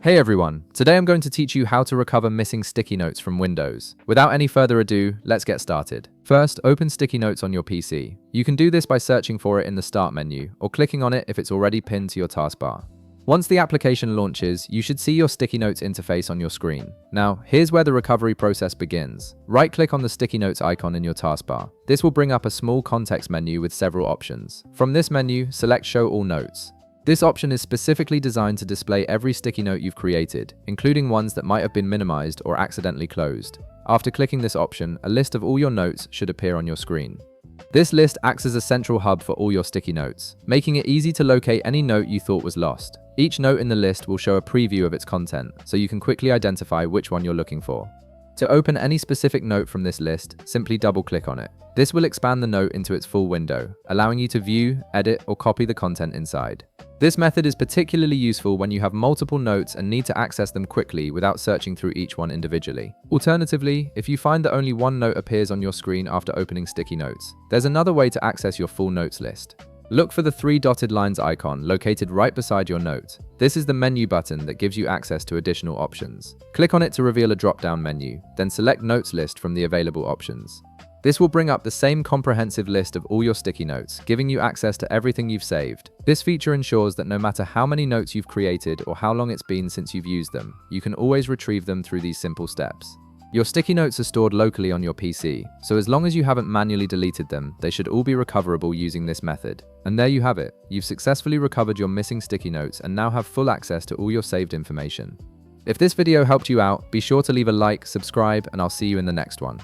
Hey everyone, today I'm going to teach you how to recover missing sticky notes from Windows. Without any further ado, let's get started. First, open sticky notes on your PC. You can do this by searching for it in the Start menu, or clicking on it if it's already pinned to your taskbar. Once the application launches, you should see your sticky notes interface on your screen. Now, here's where the recovery process begins. Right-click on the sticky notes icon in your taskbar. This will bring up a small context menu with several options. From this menu, select Show All Notes. This option is specifically designed to display every sticky note you've created, including ones that might have been minimized or accidentally closed. After clicking this option, a list of all your notes should appear on your screen. This list acts as a central hub for all your sticky notes, making it easy to locate any note you thought was lost. Each note in the list will show a preview of its content, so you can quickly identify which one you're looking for. To open any specific note from this list, simply double-click on it. This will expand the note into its full window, allowing you to view, edit, or copy the content inside. This method is particularly useful when you have multiple notes and need to access them quickly without searching through each one individually. Alternatively, if you find that only one note appears on your screen after opening sticky notes, there's another way to access your full notes list. Look for the three dotted lines icon located right beside your note. This is the menu button that gives you access to additional options. Click on it to reveal a drop-down menu, then select Notes List from the available options. This will bring up the same comprehensive list of all your sticky notes, giving you access to everything you've saved. This feature ensures that no matter how many notes you've created or how long it's been since you've used them, you can always retrieve them through these simple steps. Your sticky notes are stored locally on your PC, so as long as you haven't manually deleted them, they should all be recoverable using this method. And there you have it. You've successfully recovered your missing sticky notes and now have full access to all your saved information. If this video helped you out, be sure to leave a like, subscribe, and I'll see you in the next one.